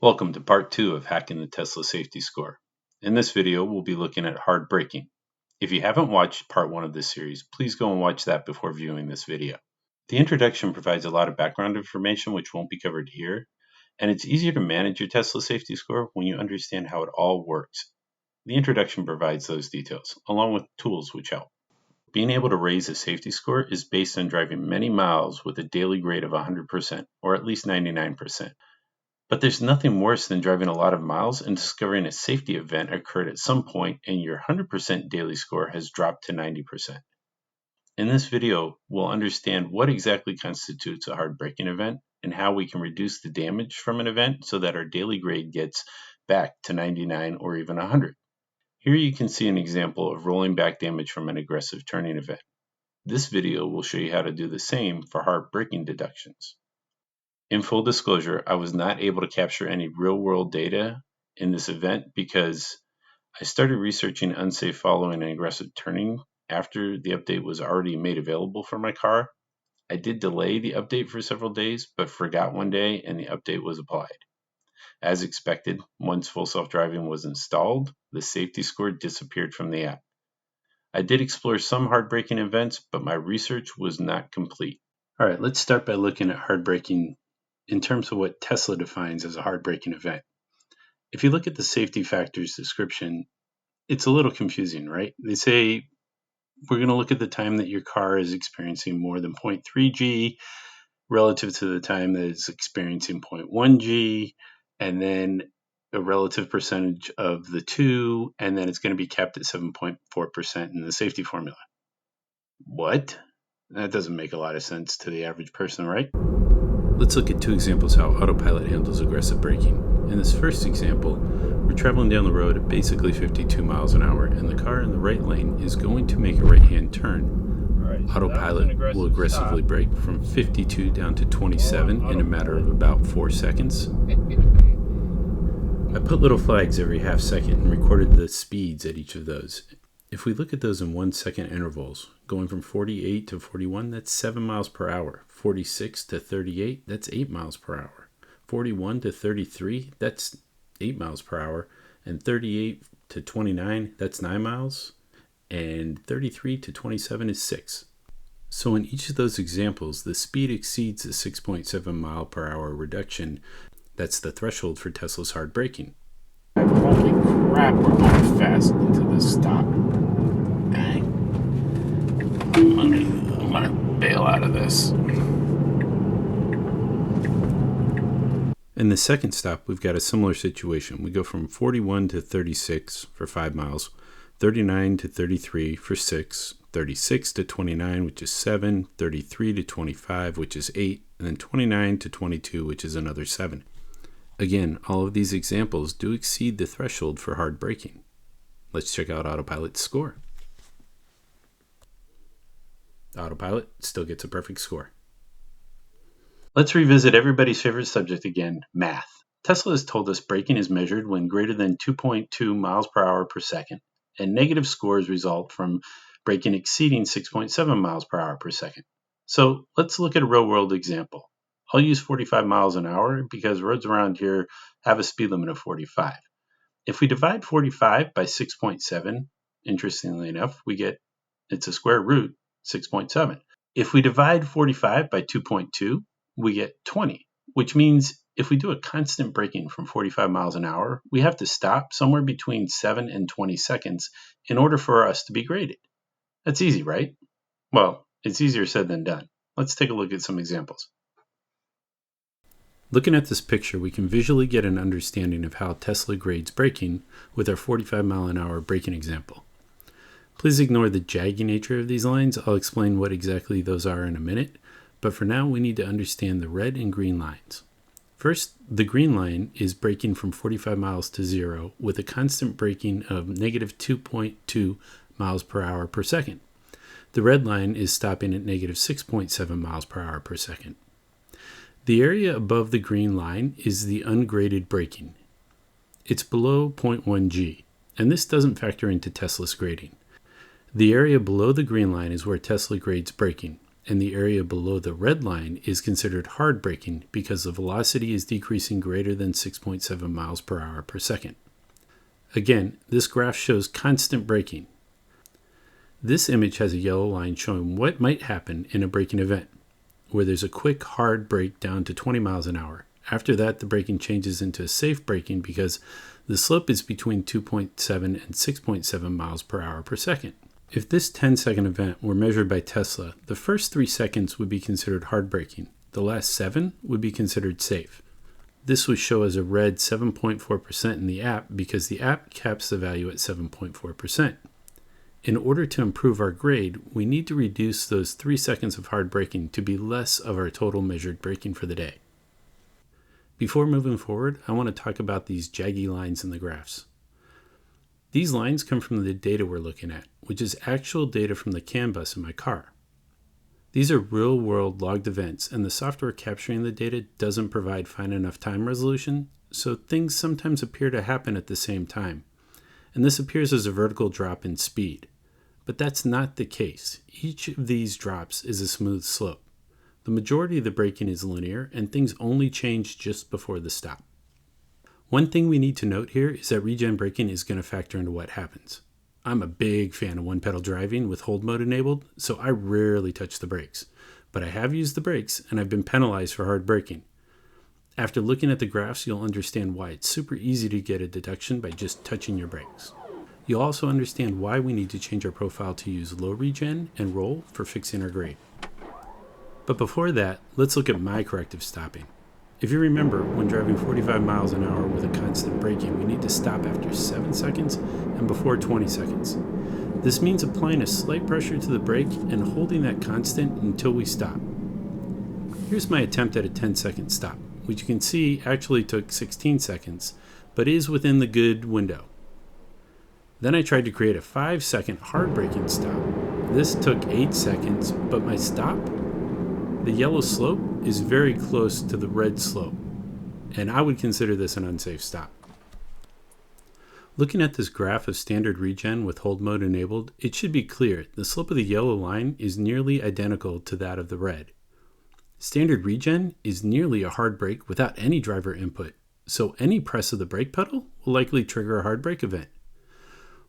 Welcome to part 2 of Hacking the Tesla Safety Score. In this video, we'll be looking at hard braking. If you haven't watched part 1 of this series, please go and watch that before viewing this video. The introduction provides a lot of background information which won't be covered here, and it's easier to manage your Tesla Safety Score when you understand how it all works. The introduction provides those details, along with tools which help. Being able to raise a safety score is based on driving many miles with a daily grade of 100%, or at least 99%. But there's nothing worse than driving a lot of miles and discovering a safety event occurred at some point and your 100% daily score has dropped to 90%. In this video, we'll understand what exactly constitutes a hard braking event and how we can reduce the damage from an event so that our daily grade gets back to 99 or even 100. Here you can see an example of rolling back damage from an aggressive turning event. This video will show you how to do the same for hard braking deductions. In full disclosure, I was not able to capture any real-world data in this event because I started researching unsafe following and aggressive turning after the update was already made available for my car. I did delay the update for several days, but forgot one day and the update was applied. As expected, once full self-driving was installed, the safety score disappeared from the app. I did explore some hard braking events, but my research was not complete. All right, let's start by looking at hard braking in terms of what Tesla defines as a hard braking event. If you look at the safety factors description, it's a little confusing, right? They say we're going to look at the time that your car is experiencing more than 0.3 G relative to the time that it's experiencing 0.1 G, and then a relative percentage of the two, and then it's going to be capped at 7.4% in the safety formula. What? That doesn't make a lot of sense to the average person, right? Let's look at two examples how autopilot handles aggressive braking. In this first example, we're traveling down the road at basically 52 miles an hour, and the car in the right lane is going to make a right-hand turn. Right, so autopilot will aggressively brake from 52 down to 27 in a matter of about 4 seconds. I put little flags every half second and recorded the speeds at each of those. If we look at those in 1 second intervals, going from 48 to 41, that's 7 miles per hour. 46 to 38, that's 8 miles per hour. 41 to 33, that's 8 miles per hour. And 38 to 29, that's 9 miles. And 33 to 27 is 6. So in each of those examples, the speed exceeds the 6.7 mile per hour reduction. That's the threshold for Tesla's hard braking. Holy crap, we're going fast into this stop. Dang. I'm gonna bail out of this. In the second stop, we've got a similar situation. We go from 41 to 36 for 5 miles, 39 to 33 for 6, 36 to 29, which is 7, 33 to 25, which is 8, and then 29 to 22, which is another 7. Again, all of these examples do exceed the threshold for hard braking. Let's check out Autopilot's score. Autopilot still gets a perfect score. Let's revisit everybody's favorite subject again, math. Tesla has told us braking is measured when greater than 2.2 miles per hour per second, and negative scores result from braking exceeding 6.7 miles per hour per second. So let's look at a real-world example. I'll use 45 miles an hour because roads around here have a speed limit of 45. If we divide 45 by 6.7, interestingly enough, we get, it's a square root, 6.7. If we divide 45 by 2.2, we get 20, which means if we do a constant braking from 45 miles an hour, we have to stop somewhere between 7 and 20 seconds in order for us to be graded. That's easy, right? Well, it's easier said than done. Let's take a look at some examples. Looking at this picture, we can visually get an understanding of how Tesla grades braking with our 45 mile an hour braking example. Please ignore the jaggy nature of these lines. I'll explain what exactly those are in a minute, but for now we need to understand the red and green lines. First, the green line is braking from 45 miles to 0 with a constant braking of negative 2.2 miles per hour per second. The red line is stopping at negative 6.7 miles per hour per second. The area above the green line is the ungraded braking. It's below 0.1 G, and this doesn't factor into Tesla's grading. The area below the green line is where Tesla grades braking, and the area below the red line is considered hard braking because the velocity is decreasing greater than 6.7 miles per hour per second. Again, this graph shows constant braking. This image has a yellow line showing what might happen in a braking event, where there's a quick hard brake down to 20 miles an hour. After that, the braking changes into safe braking because the slope is between 2.7 and 6.7 miles per hour per second. If this 10-second event were measured by Tesla, the first 3 seconds would be considered hard braking. The last 7 would be considered safe. This would show as a red 7.4% in the app because the app caps the value at 7.4%. In order to improve our grade, we need to reduce those 3 seconds of hard braking to be less of our total measured braking for the day. Before moving forward, I want to talk about these jaggy lines in the graphs. These lines come from the data we're looking at, which is actual data from the CAN bus in my car. These are real-world logged events, and the software capturing the data doesn't provide fine enough time resolution, so things sometimes appear to happen at the same time. And this appears as a vertical drop in speed. But that's not the case. Each of these drops is a smooth slope. The majority of the braking is linear, and things only change just before the stop. One thing we need to note here is that regen braking is going to factor into what happens. I'm a big fan of one-pedal driving with hold mode enabled, so I rarely touch the brakes. But I have used the brakes, and I've been penalized for hard braking. After looking at the graphs, you'll understand why it's super easy to get a deduction by just touching your brakes. You'll also understand why we need to change our profile to use low-regen and roll for fixing our grade. But before that, let's look at my corrective stopping. If you remember, when driving 45 miles an hour with a constant braking, we need to stop after 7 seconds and before 20 seconds. This means applying a slight pressure to the brake and holding that constant until we stop. Here's my attempt at a 10-second stop, which you can see actually took 16 seconds, but is within the good window. Then I tried to create a 5-second hard braking stop. This took 8 seconds, but my stop, the yellow slope, is very close to the red slope, and I would consider this an unsafe stop. Looking at this graph of standard regen with hold mode enabled, it should be clear the slope of the yellow line is nearly identical to that of the red. Standard regen is nearly a hard brake without any driver input, so any press of the brake pedal will likely trigger a hard brake event.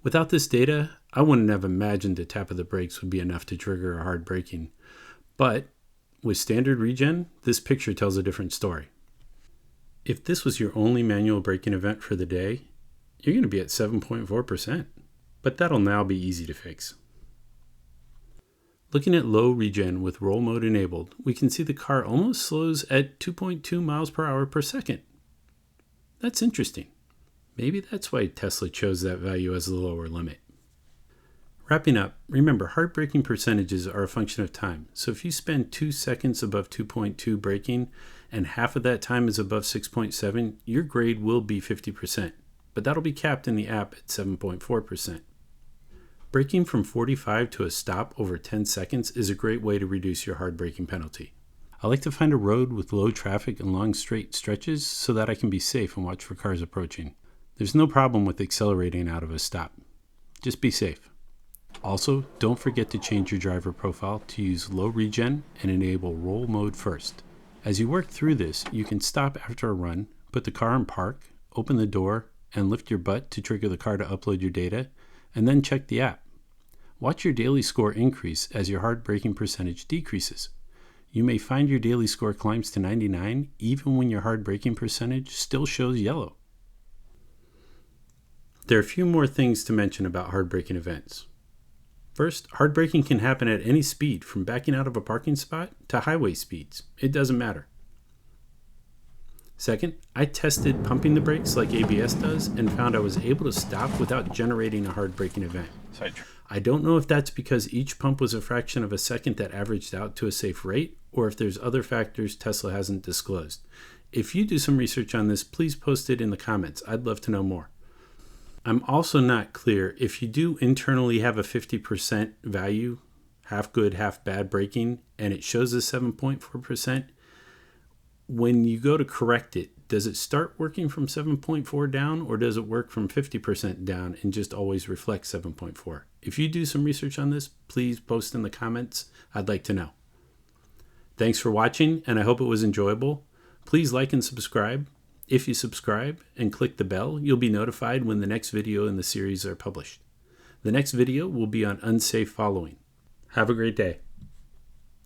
Without this data, I wouldn't have imagined a tap of the brakes would be enough to trigger a hard braking, but with standard regen, this picture tells a different story. If this was your only manual braking event for the day, you're going to be at 7.4%, but that'll now be easy to fix. Looking at low regen with roll mode enabled, we can see the car almost slows at 2.2 miles per hour per second. That's interesting. Maybe that's why Tesla chose that value as the lower limit. Wrapping up, remember hard braking percentages are a function of time. So if you spend 2 seconds above 2.2 braking and half of that time is above 6.7, your grade will be 50%, but that'll be capped in the app at 7.4%. Braking from 45 to a stop over 10 seconds is a great way to reduce your hard braking penalty. I like to find a road with low traffic and long straight stretches so that I can be safe and watch for cars approaching. There's no problem with accelerating out of a stop. Just be safe. Also, don't forget to change your driver profile to use low regen and enable roll mode first. As you work through this, you can stop after a run, put the car in park, open the door, and lift your butt to trigger the car to upload your data, and then check the app. Watch your daily score increase as your hard braking percentage decreases. You may find your daily score climbs to 99 even when your hard braking percentage still shows yellow. There are a few more things to mention about hard braking events. First, hard braking can happen at any speed, from backing out of a parking spot to highway speeds. It doesn't matter. Second, I tested pumping the brakes like ABS does and found I was able to stop without generating a hard braking event. I don't know if that's because each pump was a fraction of a second that averaged out to a safe rate, or if there's other factors Tesla hasn't disclosed. If you do some research on this, please post it in the comments. I'd love to know more. I'm also not clear if you do internally have a 50% value, half good, half bad braking, and it shows a 7.4%. When you go to correct it, does it start working from 7.4 down, or does it work from 50% down and just always reflect 7.4? If you do some research on this, please post in the comments. I'd like to know. Thanks for watching, and I hope it was enjoyable. Please like and subscribe. If you subscribe and click the bell, you'll be notified when the next video in the series are published. The next video will be on unsafe following. Have a great day.